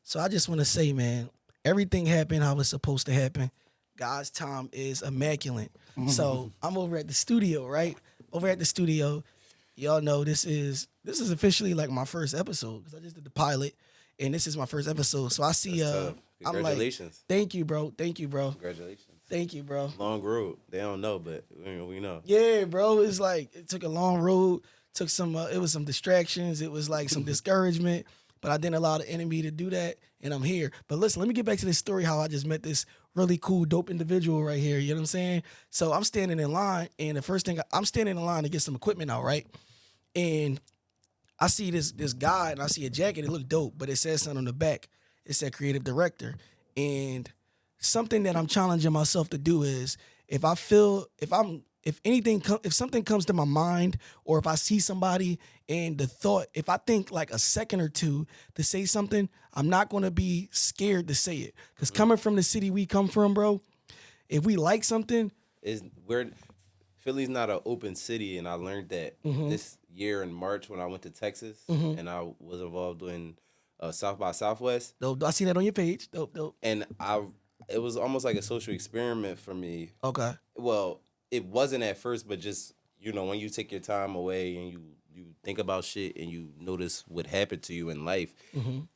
So I just want to say, man, everything happened how it's supposed to happen. God's time is immaculate. So I'm over at the studio, right? Over at the studio, y'all know this is officially like my first episode because I just did the pilot, and this is my first episode. So I see, That's tough. I'm like, Congratulations. thank you, bro. Thank you, bro. Congratulations. Thank you, bro. Long road. They don't know, but we know. Yeah, bro. It's like it took a long road. Took some. It was some distractions. It was like some discouragement. But I didn't allow the enemy to do that, and I'm here. But listen, let me get back to this story. How I just met this really cool, dope individual right here. You know what I'm saying? So I'm standing in line, and the first thing I'm standing in line to get some equipment out, right? And I see this guy, and I see a jacket. It looked dope, but it says something on the back. It said creative director, and something that I'm challenging myself to do is if something comes to my mind or if I see somebody and the thought, if I think like a second or two to say something, I'm not going to be scared to say it. Because coming from the city we come from, bro, if we like something, Is we're Philly's not an open city, and I learned that this year in March when I went to Texas and I was involved in South by Southwest, dope, I see that on your page. Dope, dope. and it was almost like a social experiment for me. Okay. Well, it wasn't at first, but just when you take your time away and you think about shit and you notice what happened to you in life,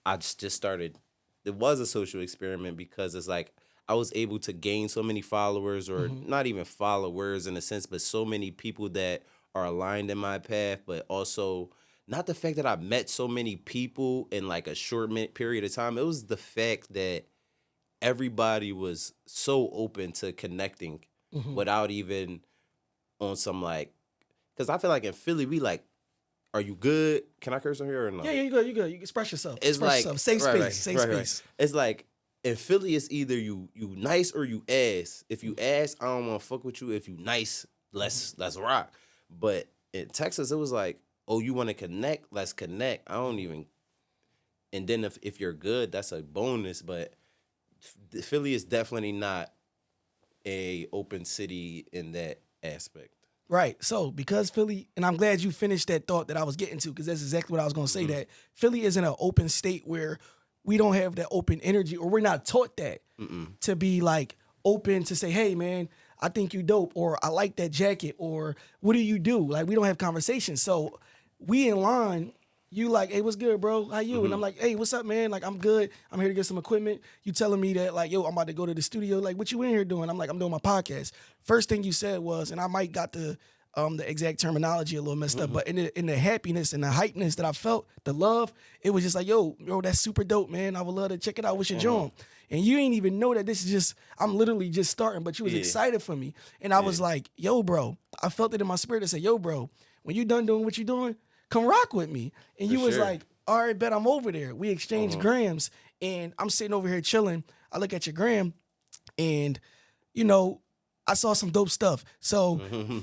I just started. It was a social experiment because it's like I was able to gain so many followers, or not even followers in a sense, but so many people that are aligned in my path, but also not the fact that I met so many people in like a short period of time. It was the fact that everybody was so open to connecting without even on some like, because I feel like in Philly, we like, are you good? Can I curse on here or no? Yeah, you good. You good. You can express yourself. It's express like yourself. Safe space. Safe space. It's like in Philly, it's either you nice or you ass. If you ass, I don't want to fuck with you. If you nice, let's rock. But in Texas, it was like, oh, you want to connect? Let's connect. I don't even. And then if you're good, that's a bonus. But Philly is definitely not a open city in that aspect. Right. So because Philly, and I'm glad you finished that thought that I was getting to, because that's exactly what I was going to say, that Philly isn't an open state where we don't have that open energy, or we're not taught that to be like open to say, hey, man, I think you dope, or I like that jacket, or what do you do? Like, we don't have conversations. So we in line, you like, hey, what's good, bro? How you? And I'm like, hey, what's up, man? Like, I'm good. I'm here to get some equipment. You telling me that, like, yo, I'm about to go to the studio. Like, what you in here doing? I'm like, I'm doing my podcast. First thing you said was, and I might got the exact terminology a little messed up, but in the happiness and the hypeness that I felt, the love, it was just like, yo, that's super dope, man. I would love to check it out. What's your joint? And you ain't even know that this is just, I'm literally just starting, but you was excited for me. And I was like, yo, bro, I felt it in my spirit to say, yo, bro, when you done doing what you doing, come rock with me. And For you was sure. like, all right, bet I'm over there. We exchanged grams, and I'm sitting over here chilling. I look at your gram, and, I saw some dope stuff. So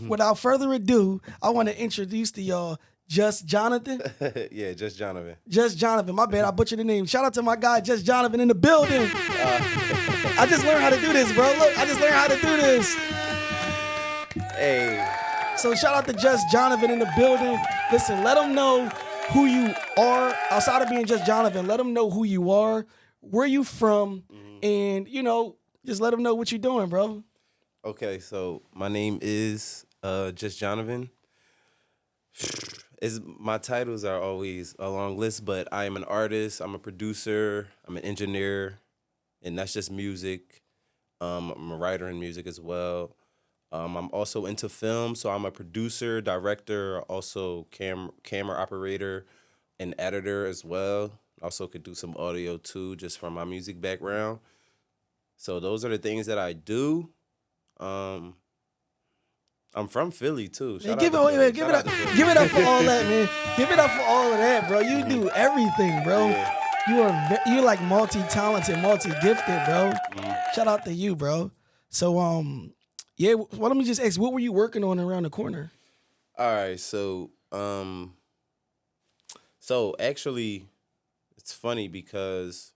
without further ado, I want to introduce to y'all Just Jonathan. Yeah, just Jonathan. Just Jonathan. My bad, I butchered the name. Shout out to my guy, Just Jonathan, in the building. I just learned how to do this, bro. Look, I just learned how to do this. Hey. So shout out to Just Jonathan in the building. Listen, let them know who you are. Outside of being Just Jonathan, let them know who you are, where you from, and, just let them know what you're doing, bro. Okay, so my name is Just Jonathan. My titles are always a long list, but I am an artist, I'm a producer, I'm an engineer, and that's just music. I'm a writer in music as well. I'm also into film, so I'm a producer, director, also camera operator, and editor as well. Also could do some audio too, just from my music background. So those are the things that I do. I'm from Philly too. Man, give it up for all that, man. Give it up for all of that, bro. You do everything, bro. Yeah. You're like multi-talented, multi-gifted, bro. Shout out to you, bro. So, yeah. Well, let me just ask, what were you working on around the corner? All right, so actually, it's funny because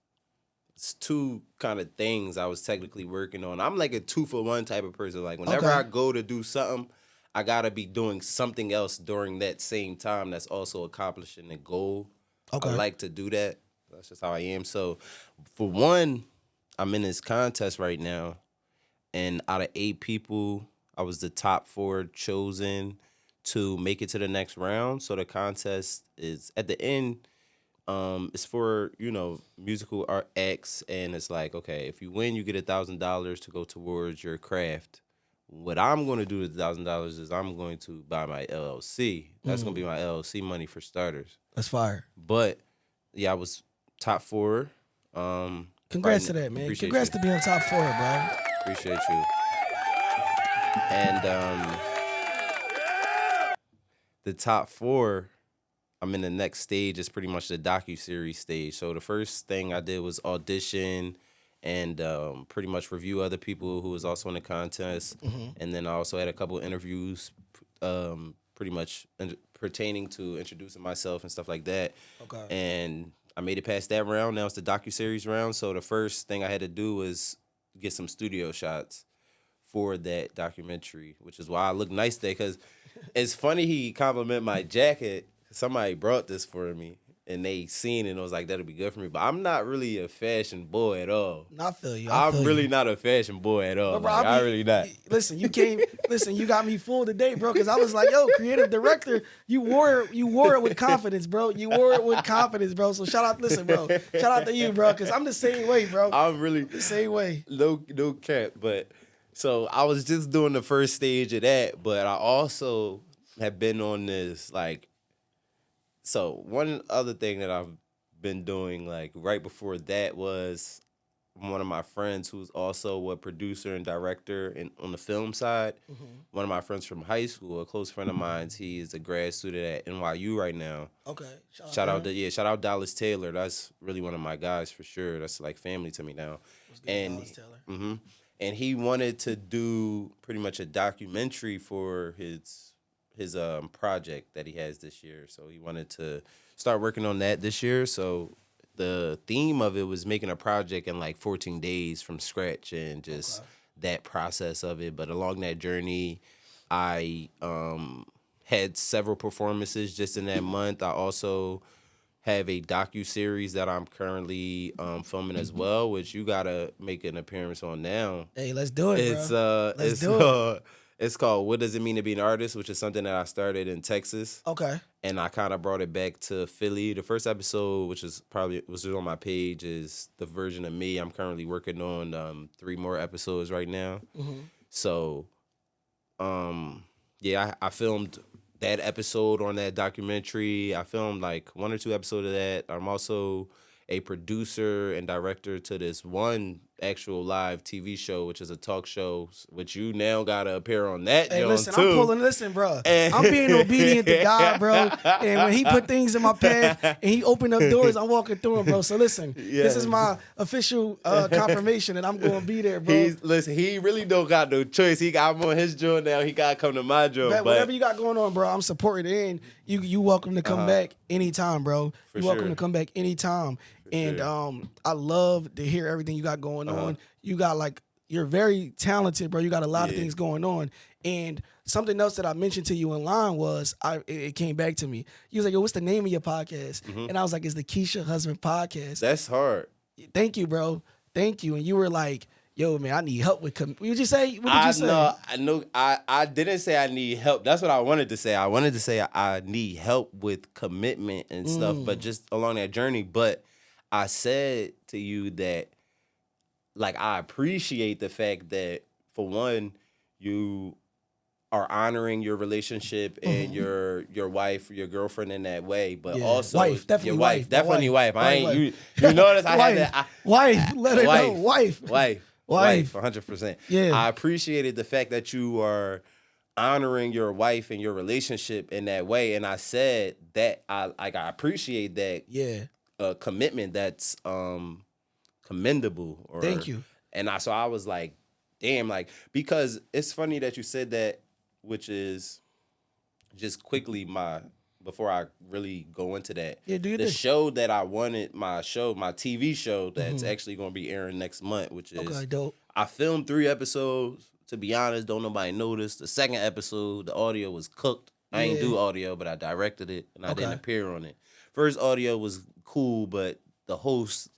it's two kind of things I was technically working on. I'm like a 2-for-1 type of person. Like whenever I go to do something, I gotta be doing something else during that same time that's also accomplishing the goal. Okay. I like to do that. That's just how I am. So, for one, I'm in this contest right now, and out of 8 people, I was the top 4 chosen to make it to the next round. So the contest is at the end. It's for musical art acts, and it's like, okay, if you win, you get $1,000 to go towards your craft. What I'm going to do with $1,000 is I'm going to buy my LLC. That's going to be my LLC money for starters. That's fire. But yeah, I was top 4. Congrats to that, man. Appreciate Congrats you. to being top 4, bro. Appreciate you. And the top 4, I'm in the next stage. It's pretty much the docuseries stage. So the first thing I did was audition and pretty much review other people who was also in the contest. And then I also had a couple of interviews pretty much pertaining to introducing myself and stuff like that. Okay. And I made it past that round. Now it's the docuseries round. So the first thing I had to do was get some studio shots for that documentary, which is why I look nice today. Because it's funny he complimented my jacket. Somebody brought this for me, and they seen it and was like, that'll be good for me. But I'm not really a fashion boy at all. I feel you. I'm really not a fashion boy at all. But bro, like, I really not. Listen, you got me fooled today, bro, because I was like, yo, creative director, you wore it with confidence, bro. You wore it with confidence, bro. So shout out to you, bro, because I'm the same way, bro. I'm really the same way. No cap. But so I was just doing the first stage of that, but I also have been on this, like, so one other thing that I've been doing, like, right before that was one of my friends who's also a producer and director on the film side. One of my friends from high school, a close friend of mine, he is a grad student at NYU right now. Okay. Shout out Dallas Taylor. That's really one of my guys for sure. That's like family to me now. And Dallas Taylor. And he wanted to do pretty much a documentary for his project that he has this year. So he wanted to start working on that this year. So the theme of it was making a project in like 14 days from scratch and just that process of it. But along that journey, I had several performances just in that month. I also have a docu-series that I'm currently filming as well, which you gotta make an appearance on now. Hey, let's do it, bro. It's called What Does It Mean to Be an Artist, which is something that I started in Texas. Okay. And I kind of brought it back to Philly. The first episode, which was on my page, is the version of me. I'm currently working on 3 more episodes right now. So, yeah, I filmed that episode on that documentary. I filmed like 1 or 2 episodes of that. I'm also a producer and director to this one actual live TV show, which is a talk show, which you now gotta appear on that. Hey, listen, too. Listen, bro. I'm being obedient to God, bro. And when he put things in my path and he opened up doors, I'm walking through them, bro. So listen, this is my official confirmation that I'm gonna be there, bro. He really don't got no choice. I'm on his joint now. He gotta come to my joint. But whatever you got going on, bro, I'm supporting it. And you welcome to come back anytime, bro. You're welcome to come back anytime. And I love to hear everything you got going on. You got you're very talented, bro. You got a lot of things going on. And something else that I mentioned to you in line was it came back to me. You was like, yo, what's the name of your podcast? And I was like, it's the Keisha Husband Podcast. That's hard. Thank you, bro. Thank you. And you were like, yo, man, I need help with what did you say? What did you say? No, I didn't say I need help. That's what I wanted to say. I wanted to say I need help with commitment and stuff, but just along that journey. But I said to you that, like, I appreciate the fact that, for one, you are honoring your relationship and your wife, your girlfriend in that way, but also wife, definitely your wife, definitely wife. I ain't wife. You notice I wife, had that. Wife, let her know. Wife, 100%. Yeah, I appreciated the fact that you are honoring your wife and your relationship in that way, and I said that I appreciate that. Yeah. Commitment that's commendable. Thank you. And I was like, damn, like, because it's funny that you said that, which is just quickly before I really go into that. Yeah, do the show that I wanted, my TV show that's actually going to be airing next month, which is dope. I filmed 3 episodes. To be honest, don't nobody notice. The second episode, the audio was cooked. I ain't do audio, but I directed it and I didn't appear on it. First audio was cool, but the host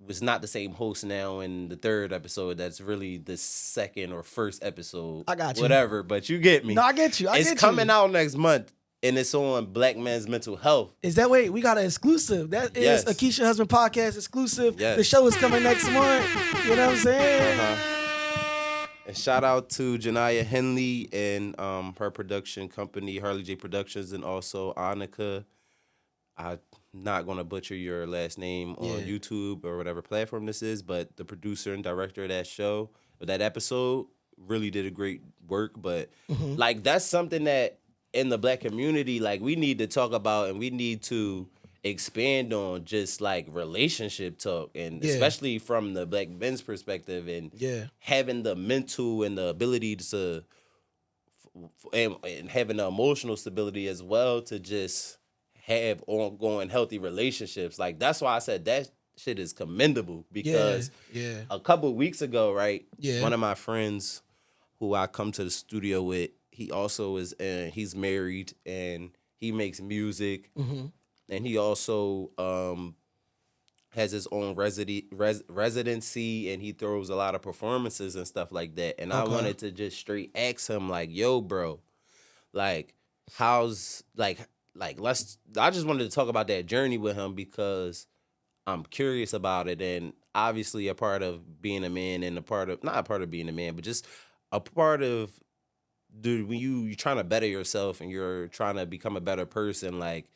was not the same host now in the third episode. That's really the second or first episode. I got you. Whatever, but you get me. No, I get you. It's coming out next month, and it's on Black men's mental health. Is that way? We got an exclusive. That is a KEISHA'S Husband podcast exclusive. Yes. The show is coming next month. You know what I'm saying? And shout out to Janiyah Henley and her production company, Harley J Productions, and also Annika. I'm not going to butcher your last name on YouTube or whatever platform this is, but the producer and director of that show, of that episode, really did a great work. But like, that's something that in the Black community, like, we need to talk about, and we need to expand on, just like relationship talk, and especially from the Black men's perspective, and having the mental and the ability to and having the emotional stability as well to just have ongoing healthy relationships. Like, that's why I said that shit is commendable, because a couple of weeks ago, right, one of my friends who I come to the studio with, he also is he's married and he makes music, and he also has his own residency, and he throws a lot of performances and stuff like that. And I wanted to just straight ask him, like, yo, bro, like, how's, let's, I just wanted to talk about that journey with him, because I'm curious about it. And obviously a part of being a man, and not a part of being a man, but just a part of, dude, when you're trying to better yourself and you're trying to become a better person, like,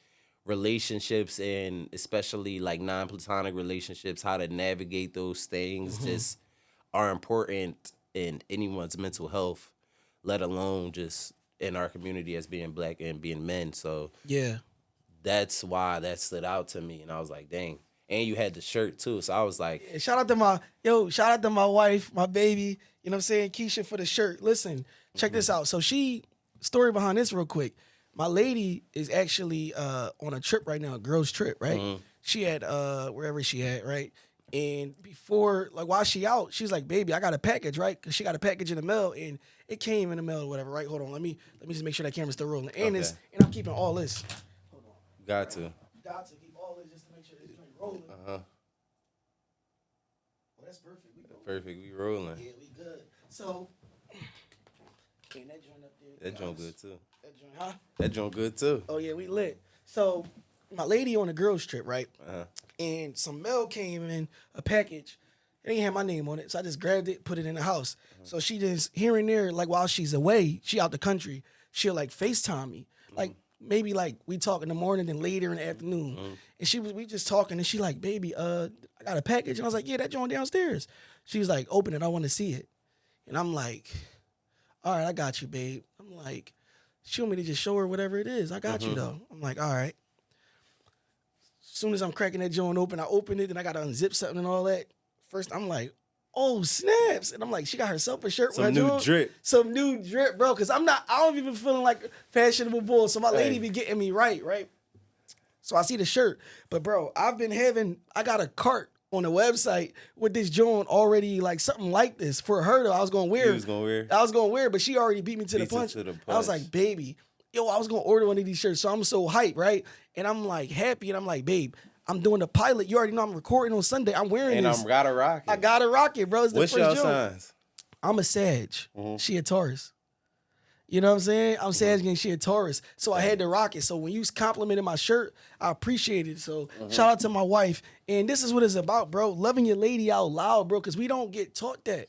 relationships, and especially like non-platonic relationships, how to navigate those things just are important in anyone's mental health, let alone just in our community as being Black and being men. So that's why that stood out to me, and I was like, dang. And you had the shirt too, so I was like, shout out to my wife, my baby, you know what I'm saying, Keisha, for the shirt. Listen, check this out. So story behind this real quick. My lady is actually on a trip right now, a girl's trip, right? She had wherever she at, right? And before, like, while she out, she's like, baby, I got a package, right? Because she got a package in the mail, and it came in the mail or whatever, right? Hold on, let me just make sure that camera's still rolling. And and I'm keeping all this. Hold on. Got to keep all this just to make sure this joint rolling. Well, that's perfect. We rolling. Yeah, we good. So, that joint up there. That joint good too. That joint, huh? That joint good too. Oh yeah, we lit. So, my lady on a girl's trip, right? And some mail came in, a package. It ain't had my name on it, so I just grabbed it, put it in the house. So she just, here and there, like, while she's away, she out the country, she'll like FaceTime me. Like, maybe like we talk in the morning and later in the afternoon. And we just talking, and she like, baby, I got a package. And I was like, yeah, that joint downstairs. She was like, open it, I want to see it. And I'm like, all right, I got you, babe. I'm like, she want me to just show her whatever it is. I got you, though. I'm like, all right. As soon as I'm cracking that joint open, I open it, and I got to unzip something and all that. First, I'm like, oh, snaps. And I'm like, she got herself a shirt. Some new drip. Some new drip, bro, because I don't even feeling like fashionable bull. So my lady be getting me right? So I see the shirt. But, bro, I got a cart on the website with this joint already, like, something like this for her, though. I was going to wear. You was going to wear? I was going to wear, but she already beat me to the punch. I was like, baby, yo, I was going to order one of these shirts. So I'm so hyped, right? And I'm, like, happy. And I'm like, babe, I'm doing the pilot. You already know I'm recording on Sunday. I'm wearing this. And I gotta rock it. I gotta rock it, bro. It's the What's first your joint. signs? I'm a Sag. She a Taurus. You know what I'm saying? I'm Sag and she a Taurus. So I had to rock it. So when you complimented my shirt, I appreciate it. So shout out to my wife. And this is what it's about, bro. Loving your lady out loud, bro, because we don't get taught that.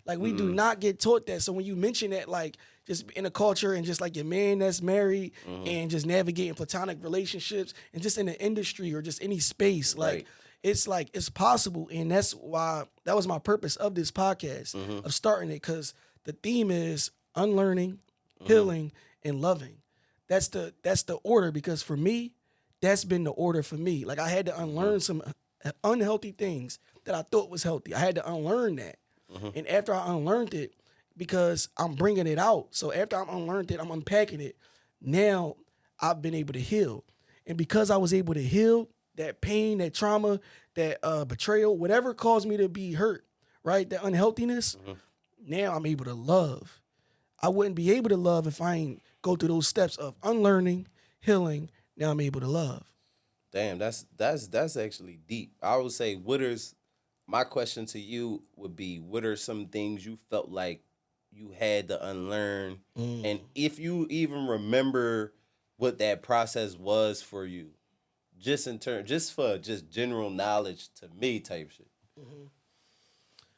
Like, we do not get taught that. So when you mention that, like, just in a culture and just like your man that's married and just navigating platonic relationships and just in the industry or just any space, like, it's possible. And that's why that was my purpose of this podcast, of starting it, because the theme is unlearning, healing, and loving. That's the order, because for me, that's been the order for me. Like, I had to unlearn some unhealthy things that I thought was healthy. I had to unlearn that. And after I unlearned it, because I'm bringing it out. So after I'm unlearned it, I'm unpacking it. Now I've been able to heal. And because I was able to heal that pain, that trauma, that betrayal, whatever caused me to be hurt, right? That unhealthiness, now I'm able to love. I wouldn't be able to love if I ain't go through those steps of unlearning, healing. Now I'm able to love. Damn, that's actually deep. I would say, my question to you would be, what are some things you felt like you had to unlearn, and if you even remember what that process was for you, just for just general knowledge to me type shit.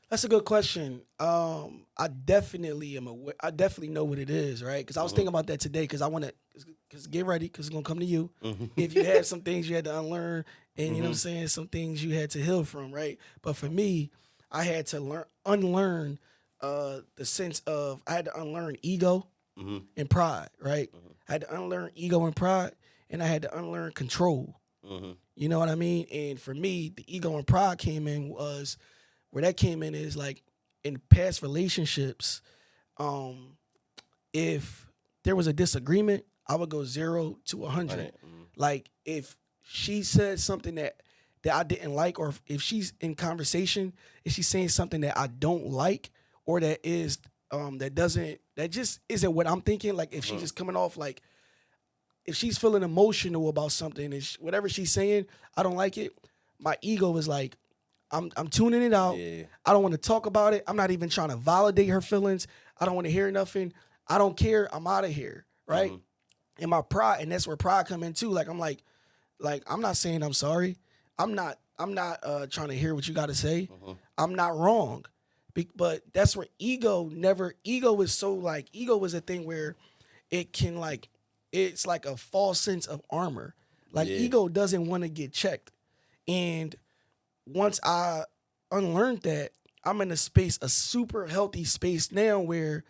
That's a good question. I definitely am aware. I definitely know what it is, right? Because I was thinking about that today. Because I want to, because get ready, because it's gonna come to you. If you had some things you had to unlearn, and you know what I'm saying, some things you had to heal from, right? But for me, I had to unlearn the sense of I had to unlearn ego and pride, right? I had to unlearn ego and pride, and I had to unlearn control. You know what I mean? And for me, the ego and pride came in was where that came in is like in past relationships, if there was a disagreement, I would go 0 to 100. Like if she said something that I didn't like, or if she's in conversation, if she's saying something that I don't like, or that just isn't what I'm thinking. Like if she's just coming off like, if she's feeling emotional about something and whatever she's saying, I don't like it. My ego is like, I'm tuning it out. Yeah. I don't want to talk about it. I'm not even trying to validate her feelings. I don't want to hear nothing. I don't care. I'm out of here, right? And my pride, and that's where pride come in too. Like I'm not saying I'm sorry. I'm not trying to hear what you got to say. I'm not wrong. But that's where ego is so like, ego is a thing where it can like, it's like a false sense of armor. Like ego doesn't want to get checked. And once I unlearned that, I'm in a super healthy space now where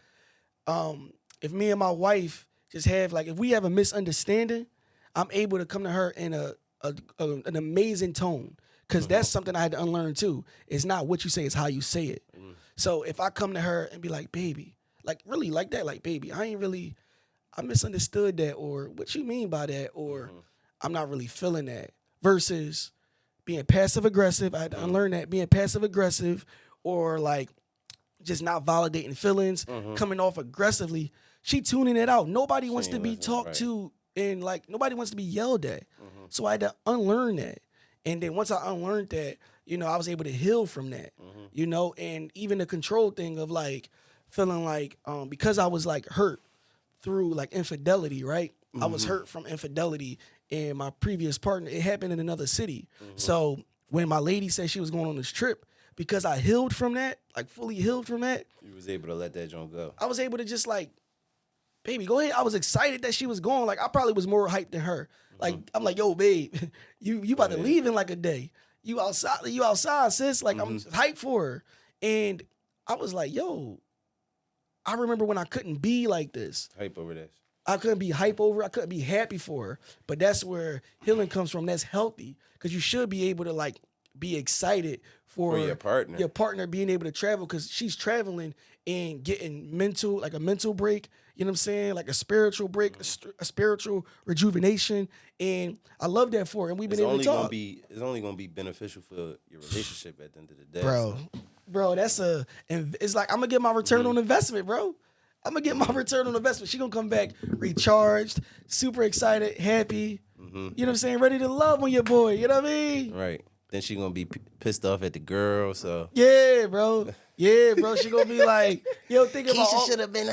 if me and my wife just have like, if we have a misunderstanding, I'm able to come to her in an amazing tone. Because that's something I had to unlearn too. It's not what you say, it's how you say it. So if I come to her and be like, baby, like really like that, like baby, I misunderstood that, or what you mean by that, or I'm not really feeling that. Versus being passive aggressive, I had to unlearn that, being passive aggressive, or like just not validating feelings, coming off aggressively. She tuning it out. Nobody wants to be talked to, and like nobody wants to be yelled at. So I had to unlearn that. And then once I unlearned that, you know, I was able to heal from that, you know, and even the control thing of like feeling like, because I was like hurt through like infidelity, right? I was hurt from infidelity in my previous partner. It happened in another city. So when my lady said she was going on this trip, because I healed from that, like fully healed from that, You was able to let that joint go. I was able to just like, baby, go ahead. I was excited that she was going. Like I probably was more hyped than her. Like I'm like, yo, babe, you about to leave in like a day. You outside, sis. Like I'm hyped for her. And I was like, yo, I remember when I couldn't be like this. Hype over this. I couldn't be hype over. I couldn't be happy for her. But that's where healing comes from. That's healthy, because you should be able to like be excited for your partner. Your partner being able to travel, because she's traveling and getting a mental break. You know what I'm saying? Like a spiritual break, a spiritual rejuvenation. And I love that for her. And we've been able to talk. It's only gonna be beneficial for your relationship at the end of the day. Bro, it's like I'm gonna get my return on investment, bro. I'm gonna get my return on investment. She gonna come back recharged, super excited, happy. You know what I'm saying? Ready to love on your boy. You know what I mean? Right. Then she gonna be pissed off at the girl. So yeah, bro. She gonna be like, yo, think about Keisha should have been.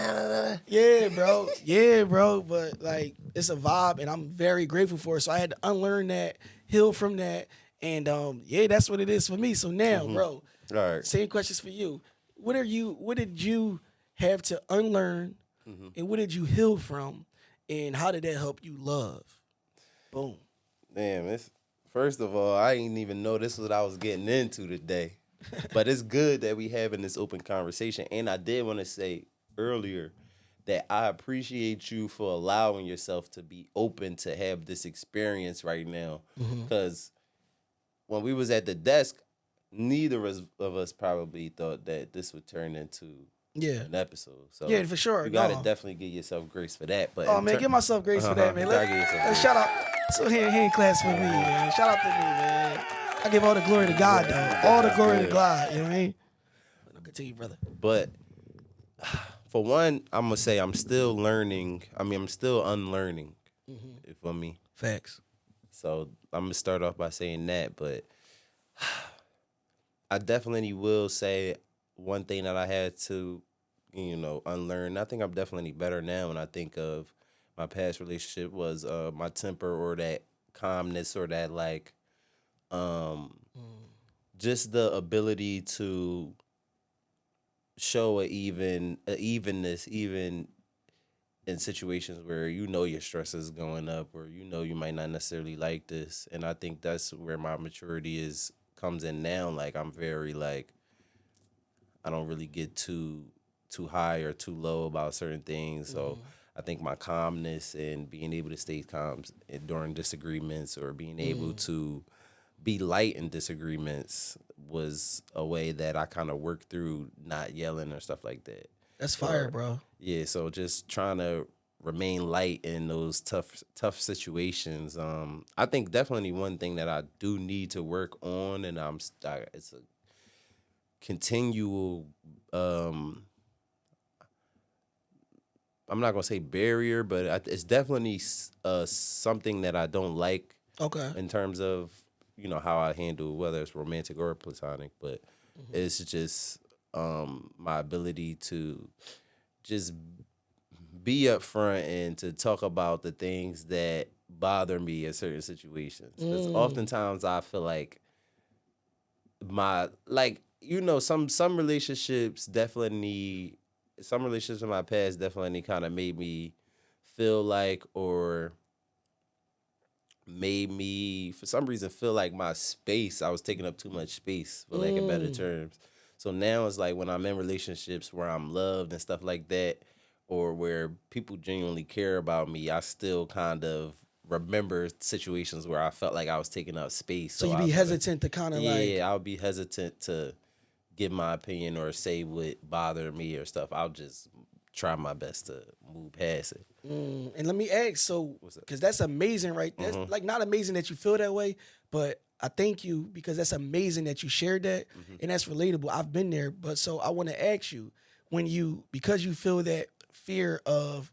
Yeah, bro. But like, it's a vibe, and I'm very grateful for it. So I had to unlearn that, heal from that, and that's what it is for me. So now, bro. All right. Same questions for you. What did you have to unlearn, and what did you heal from, and how did that help you love? Boom. Damn, first of all, I didn't even know this was what I was getting into today. But it's good that we having this open conversation. And I did want to say earlier that I appreciate you for allowing yourself to be open to have this experience right now. Because when we was at the desk, neither of us probably thought that this would turn into an episode. So yeah, for sure. You gotta definitely give yourself grace for that. But give myself grace for that, man. Let's shout out. So hand claps for me, man. Shout out to me, man. I give all the glory to God, though. All the glory to God. You know what I mean? Continue, brother. But for one, I'm gonna say I'm still learning. I'm still unlearning. You feel me? Facts. So gonna start off by saying that, but I definitely will say one thing that I had to, unlearn. I think I'm definitely better now when I think of my past relationship was my temper or that calmness or that like just the ability to show a evenness even in situations where your stress is going up or you might not necessarily like this. And I think that's where my maturity comes in now. Like I'm very like I don't really get too high or too low about certain things. So I think my calmness and being able to stay calm during disagreements or being able to be light in disagreements was a way that I kind of worked through not yelling or stuff like that. That's fire, bro. Yeah, so just trying to remain light in those tough situations. I think definitely one thing that I do need to work on, and it's a continual. I'm not gonna say barrier, but it's definitely something that I don't like. Okay. In terms of how I handle whether it's romantic or platonic, but it's just my ability to just be upfront and to talk about the things that bother me in certain situations. Because oftentimes I feel like some relationships some relationships in my past definitely kind of made me feel like or made me for some reason feel like I was taking up too much space for lack of better terms. So now it's like when I'm in relationships where I'm loved and stuff like that, or where people genuinely care about me, I still kind of remember situations where I felt like I was taking up space. So you be hesitant to kind of I would be hesitant to give my opinion or say what bothered me or stuff. I'll just try my best to move past it. And let me ask, so because that's amazing, right? That's like not amazing that you feel that way, but I thank you because that's amazing that you shared that, and that's relatable. I've been there, but so I want to ask you, because you feel that fear of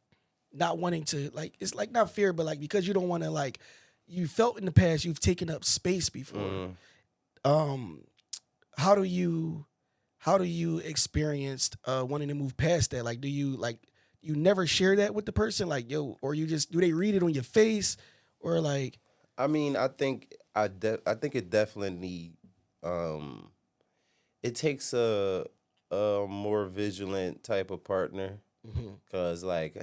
not wanting to, like, it's like not fear, but like because you don't want to, like, you felt in the past you've taken up space before. How do you experience wanting to move past that? Like, do you you never share that with the person, like, yo, or you just do they read it on your face, or like? I mean, I think it definitely it takes a more vigilant type of partner because like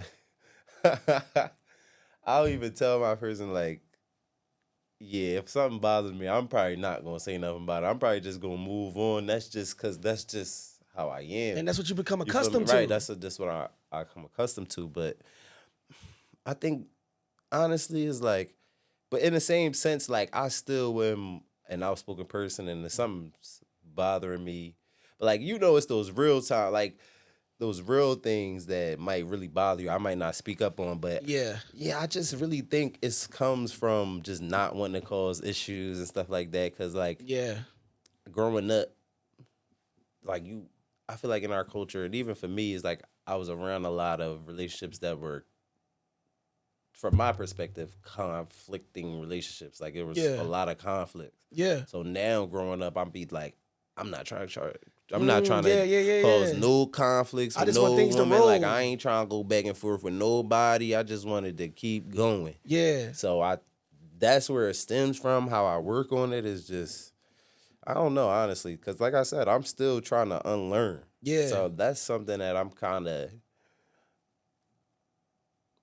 I'll even tell my person like, yeah, if something bothers me, I'm probably not gonna say nothing about it. I'm probably just gonna move on. That's just how I am, And that's what you become You feel accustomed me? to. Right? That's what I come accustomed to. But I think honestly, it's like, but in the same sense, like I still am an outspoken person, and there's something's bothering me. But like it's those real time, like those real things that might really bother you. I might not speak up on, but Yeah. I just really think it comes from just not wanting to cause issues and stuff like that. Cause like Yeah. growing up, like I feel like in our culture, and even for me, is like I was around a lot of relationships that were, from my perspective, conflicting relationships. Like it was a lot of conflict. Yeah. So now growing up, I'm not trying to Yeah. cause no conflicts I with just want no things to woman. Like roll. I ain't trying to go back and forth with nobody. I just wanted to keep going. Yeah. So that's where it stems from. How I work on it is just, I don't know, honestly, because like I said, I'm still trying to unlearn. Yeah. So that's something that I'm kind of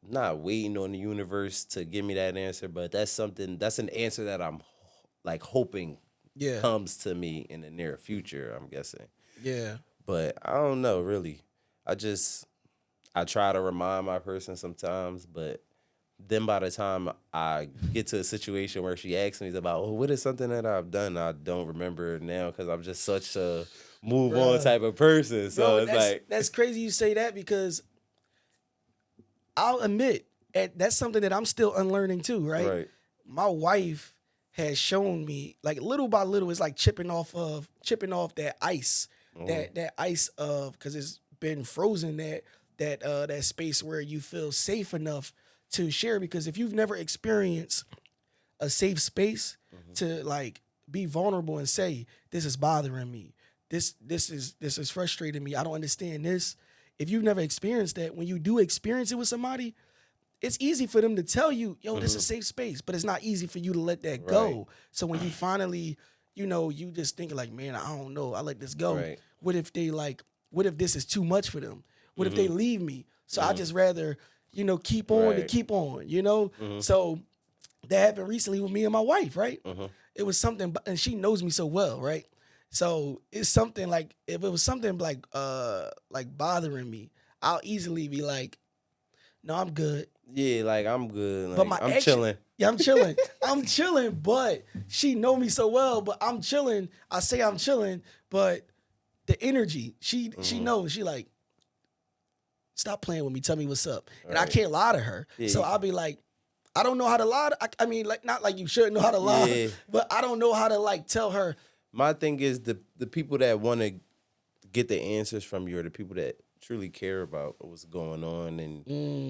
not waiting on the universe to give me that answer, but that's an answer that I'm like hoping Yeah. comes to me in the near future, I'm guessing. Yeah. But I don't know, really. I try to remind my person sometimes, but then by the time I get to a situation where she asks me about, oh, what is something that I've done, I don't remember now because I'm just such a move on type of person. So it's that's crazy you say that, because I'll admit that's something that I'm still unlearning too, right? Right. My wife has shown me, like, little by little, it's like chipping off that ice, that ice of, because it's been frozen, that space where you feel safe enough to share. Because if you've never experienced a safe space to like be vulnerable and say, this is bothering me. This is frustrating me. I don't understand this. If you've never experienced that, when you do experience it with somebody, it's easy for them to tell you, yo, this is a safe space, but it's not easy for you to let that go. So when you finally, you just think like, man, I don't know, I let this go. Right. What if this is too much for them? What if they leave me? So I just rather, keep on to keep on, So that happened recently with me and my wife, right? It was something, and she knows me so well, right? So it's something like, if it was something like bothering me, I'll easily be like, no, I'm good. Yeah, like I'm good. Like, But my I'm chilling. Yeah, I'm chilling. I'm chilling, but she know me so well, but I'm chilling. I say I'm chilling, but the energy, she knows. She like, stop playing with me. Tell me what's up. And I can't lie to her. Yeah, so I'll be like, I don't know how to lie. I mean, like, not like you shouldn't know how to lie, but I don't know how to like tell her. My thing is the people that want to get the answers from you are the people that truly care about what's going on and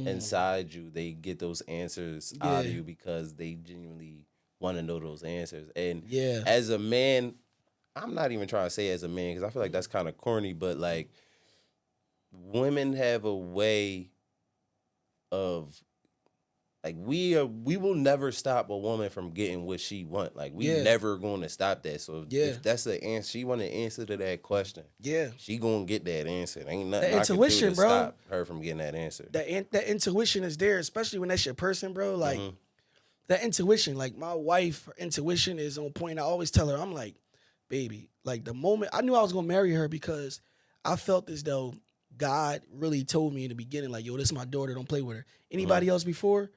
inside you. They get those answers out of you because they genuinely want to know those answers. And as a man, I'm not even trying to say as a man because I feel like that's kind of corny, but like women have a way of like we will never stop a woman from getting what she want. Like we never going to stop that. So if that's the answer, she want an answer to that question. Yeah, she gonna get that answer. Ain't nothing that intuition, I can do to stop her from getting that answer. That intuition is there, especially when that's your person, bro. Like that intuition. Like my wife, her intuition is on point. I always tell her, I'm like, baby, like the moment I knew I was gonna marry her because I felt as though God really told me in the beginning, like, yo, this is my daughter. Don't play with her. Anybody else before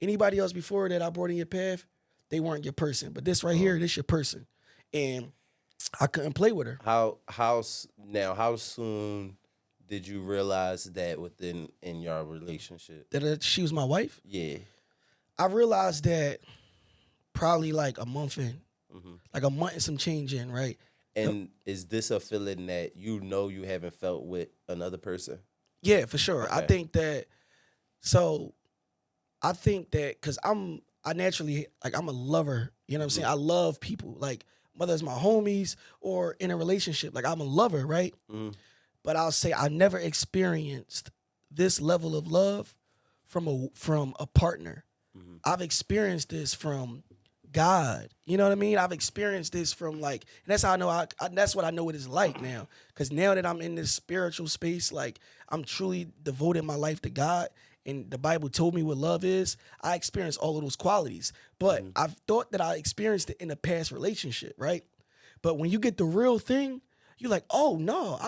that I brought in your path, they weren't your person. But this right here, this your person. And I couldn't play with her. How soon did you realize that in your relationship? That she was my wife? Yeah. I realized that probably like a month in. Like a month and some change in, right? And is this a feeling that you haven't felt with another person? Yeah, for sure. Okay. I think that because I naturally, like, I'm a lover, you know what I'm saying? I love people, like, whether it's my homies or in a relationship, like, I'm a lover, right? But I'll say I never experienced this level of love from a partner. I've experienced this from God, you know what I mean? I've experienced this from like, and that's how I know, that's what I know it is like now. Because now that I'm in this spiritual space, like, I'm truly devoting my life to God. And the Bible told me what love is. I experienced all of those qualities. But I've thought that I experienced it in a past relationship, right? But when you get the real thing, you're like, oh no,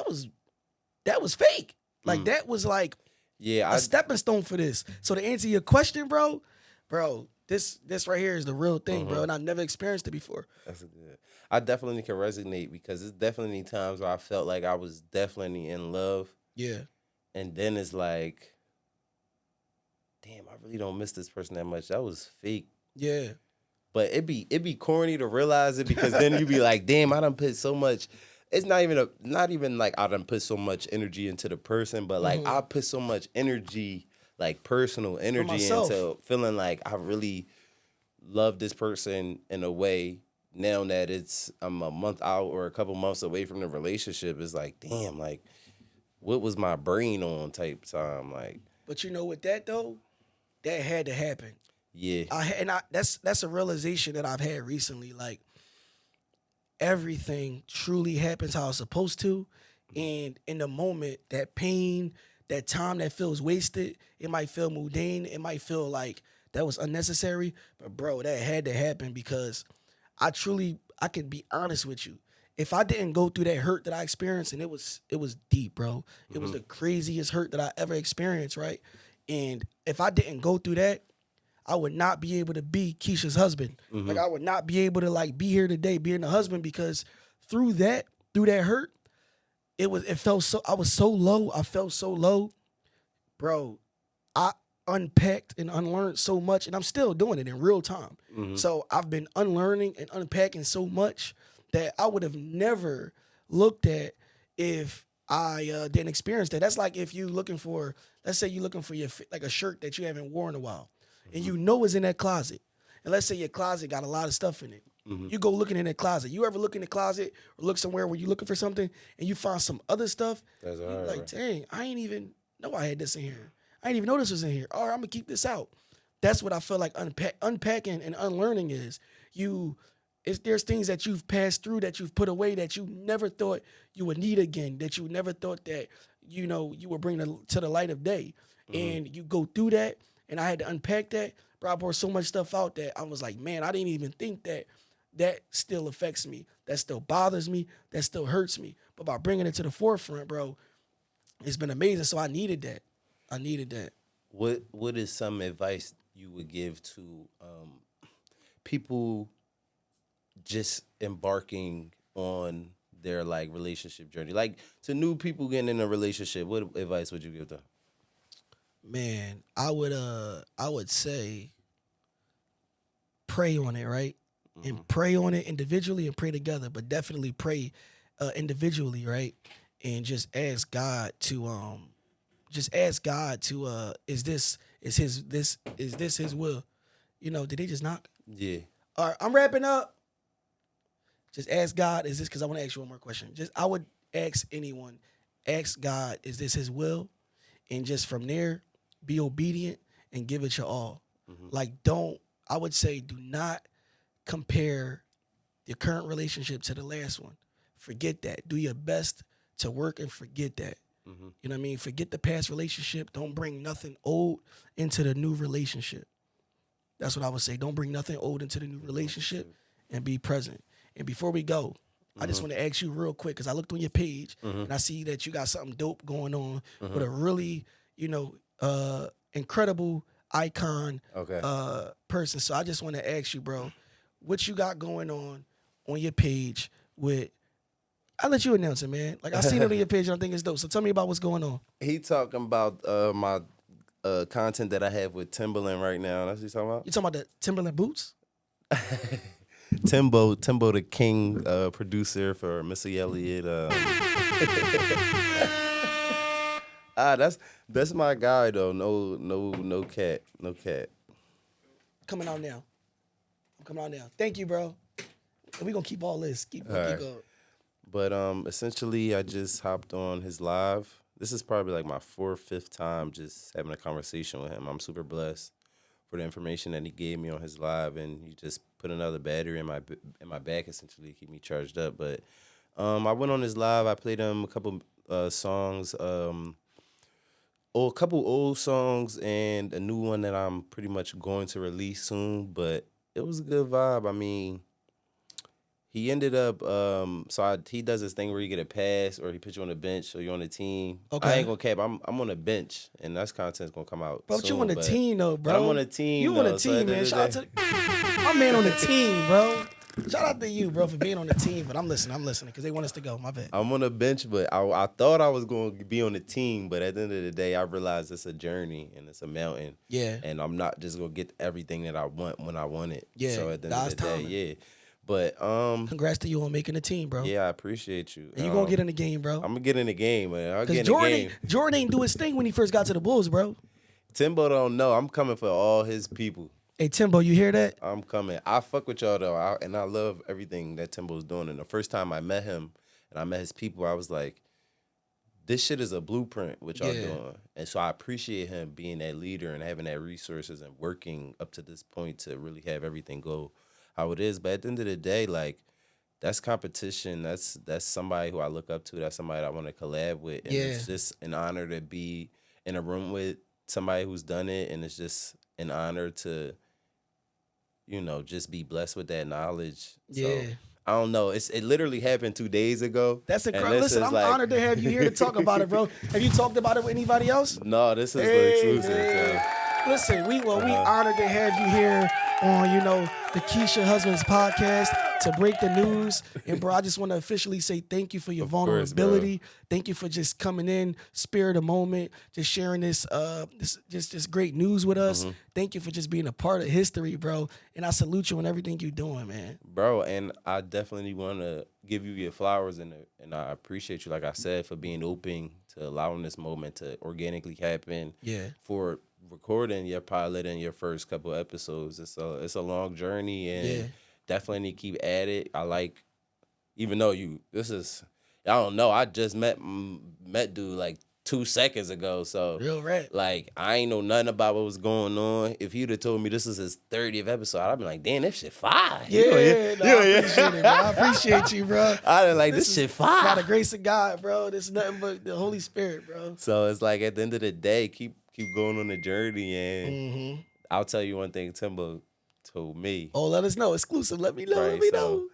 that was fake. Like that was like a stepping stone for this. So to answer your question, bro, this right here is the real thing, bro. And I've never experienced it before. That's good. I definitely can resonate because it's definitely times where I felt like I was definitely in love. Yeah. And then it's like, damn, I really don't miss this person that much. That was fake. Yeah. But it'd be corny to realize it because then you be like, damn, I done put so much. It's not even like I done put so much energy into the person, but like I put so much energy, like personal energy into feeling like I really love this person in a way. Now that I'm a month out or a couple months away from the relationship, it's like, damn, like what was my brain on type time, like. But you know what that though? That had to happen. Yeah. That's a realization that I've had recently. Like everything truly happens how it's supposed to. And in the moment, that pain, that time that feels wasted, it might feel mundane. It might feel like that was unnecessary. But bro, that had to happen because I can be honest with you. If I didn't go through that hurt that I experienced, and it was deep, bro. It was the craziest hurt that I ever experienced, right? And if I didn't go through that, I would not be able to be KEISHA'S husband. Like I would not be able to like be here today, being the husband, because through that hurt, I was so low. I felt so low, bro. I unpacked and unlearned so much, and I'm still doing it in real time. So I've been unlearning and unpacking so much that I would have never looked at if I didn't experience that. That's like if you looking for, let's say you're looking for like a shirt that you haven't worn in a while, and you know it's in that closet. and let's say your closet got a lot of stuff in it. You go looking in the closet. You ever look in the closet or look somewhere where you're looking for something and you find some other stuff? That's You're all right, like, right. dang, I ain't even know I had this in here. I didn't even know this was in here. All right, I'm gonna keep this out. That's what I feel like unpacking and unlearning is. There's things that you've passed through that you've put away that you never thought you would need again, that you never thought that you would bring to the light of day. And you go through that, and I had to unpack that. Bro, I brought so much stuff out that I was like, man, I didn't even think that still affects me, that still bothers me, that still hurts me. But by bringing it to the forefront, bro, it's been amazing. So I needed that. What is some advice you would give to people just embarking on their like relationship journey, like to new people getting in a relationship? What advice would you give them? Man, I would say pray on it, right? And pray on it individually and pray together, but definitely pray individually, right? And just ask God to is this his will? Did they just knock? Yeah. All right, I'm wrapping up. Just ask God, is this, because I want to ask you one more question. I would ask anyone, ask God, is this his will? And just from there, be obedient and give it your all. Like, I would say, do not compare your current relationship to the last one. Forget that. Do your best to work and forget that. You know what I mean? Forget the past relationship. Don't bring nothing old into the new relationship. That's what I would say. Don't bring nothing old into the new relationship and be present. And before we go, I just want to ask you real quick, because I looked on your page and I see that you got something dope going on with a really, incredible icon person. So I just want to ask you, bro, what you got going on your page with, I'll let you announce it, man. Like, I seen it on your page and I think it's dope. So tell me about what's going on. He talking about my content that I have with Timberland right now. That's what you talking about? You talking about the Timberland boots? Timbo the king producer for Missy Elliott. That's my guy though. No cat. Coming out now. I'm coming out now. Thank you, bro. And we gonna keep all this. Keep going. But essentially, I just hopped on his live. This is probably like my 4th or 5th time just having a conversation with him. I'm super blessed for the information that he gave me on his live, and he just put another battery in my back essentially to keep me charged up. But I went on his live. I played him a couple songs, a couple old songs, and a new one that I'm pretty much going to release soon. But it was a good vibe. I mean, he ended up, he does this thing where you get a pass or he puts you on the bench or you're on the team. Okay. I ain't gonna cap. I'm on the bench, and that's content's gonna come out But soon. you on the team, though, bro. I'm on the team. You on the team, man. Shout out to my man on the team, bro. Shout out to you, bro, for being on the team. But I'm listening because they want us to go. My bad. I'm on the bench, but I thought I was going to be on the team. But at the end of the day, I realized it's a journey and it's a mountain. Yeah. And I'm not just going to get everything that I want when I want it. Yeah. So at the end of the day, yeah. But congrats to you on making the team, bro. Yeah, I appreciate you. And you gonna get in the game, bro. I'm gonna get in the game, man. I'll get in the game. Jordan ain't do his thing when he first got to the Bulls, bro. Timbo don't know. I'm coming for all his people. Hey, Timbo, you hear that? I'm coming. I fuck with y'all though, and I love everything that Timbo's doing. And the first time I met him and I met his people, I was like, this shit is a blueprint what y'all doing. And so I appreciate him being that leader and having that resources and working up to this point to really have everything go how it is. But at the end of the day, like, that's competition. That's somebody who I look up to. That's somebody I want to collab with. And it's just an honor to be in a room with somebody who's done it. And it's just an honor to, just be blessed with that knowledge. Yeah. So, I don't know. It literally happened 2 days ago. That's incredible. Listen, I'm honored to have you here to talk about it, bro. Have you talked about it with anybody else? No, this is the exclusive. So. Listen, we honored to have you here on, the KEISHA'S podcast to break the news. And bro, I just want to officially say thank you for your vulnerability. Thank you for just coming in, spare the moment, just sharing this great news with us. Mm-hmm. Thank you for just being a part of history, bro. And I salute you on everything you're doing, man. Bro, and I definitely want to give you your flowers and I appreciate you, like I said, for being open to allowing this moment to organically happen. Yeah. For recording your pilot and your first couple episodes. It's a long journey, and definitely need to keep at it. I like, even though I don't know, I just met dude like 2 seconds ago, so real rap. Like, I ain't know nothing about what was going on. If you'd have told me this was his 30th episode, I'd be like, damn, that shit fire. Yeah, I appreciate it, bro. I appreciate you, bro. I'd be like, this shit fire. By the grace of God, bro. This is nothing but the Holy Spirit, bro. So it's like, at the end of the day, keep going on the journey, and I'll tell you one thing Timbo told me. Oh, let us know. Exclusive. Let me know. Let me know.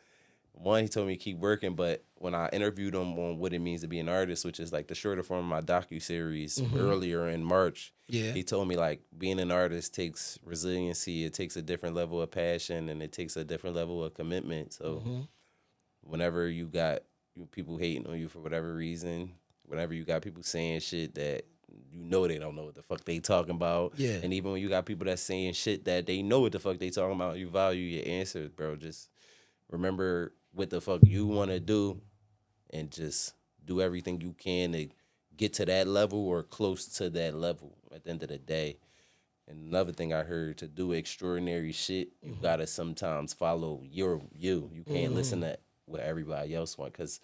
One, he told me to keep working, but when I interviewed him on what it means to be an artist, which is like the shorter form of my docu-series earlier in March, he told me, like, being an artist takes resiliency, it takes a different level of passion, and it takes a different level of commitment. So whenever you got people hating on you for whatever reason, whenever you got people saying shit that you know they don't know what the fuck they talking about, and even when you got people that's saying shit that they know what the fuck they talking about, you value your answers, bro. Just remember what the fuck you want to do, and just do everything you can to get to that level or close to that level at the end of the day. And another thing I heard, to do extraordinary shit, you gotta sometimes follow you. You can't listen to what everybody else wants, because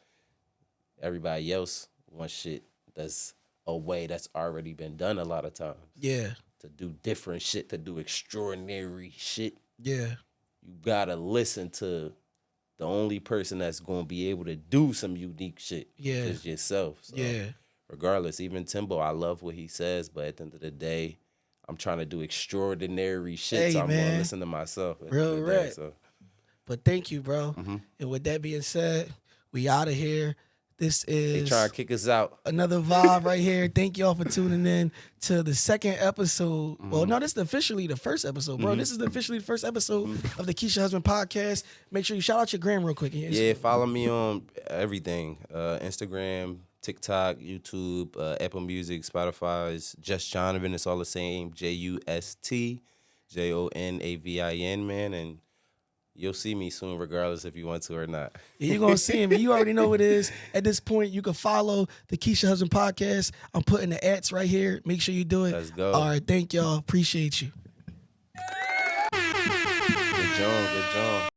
everybody else wants shit that's a way that's already been done a lot of times. Yeah. To do different shit, to do extraordinary shit. Yeah. You gotta listen to the only person that's going to be able to do some unique shit is yourself. So regardless, even Timbo, I love what he says, but at the end of the day, I'm trying to do extraordinary shit, so I'm going to listen to myself. Real right. So. But thank you, bro. And with that being said, we out of here. This is... They trying to kick us out. Another vibe right here. Thank y'all for tuning in to the second episode. Well, no, this is officially the first episode, bro. This is officially the first episode of the Keisha Husband podcast. Make sure you shout out your gram real quick. Yeah, follow me on everything. Instagram, TikTok, YouTube, Apple Music, Spotify. It's just Jonavin. It's all the same. JUSTJONAVIN, man. And you'll see me soon, regardless if you want to or not. Yeah, you're going to see him. You already know what it is. At this point, you can follow the Keisha Husband podcast. I'm putting the @ right here. Make sure you do it. Let's go. All right. Thank y'all. Appreciate you. Good job.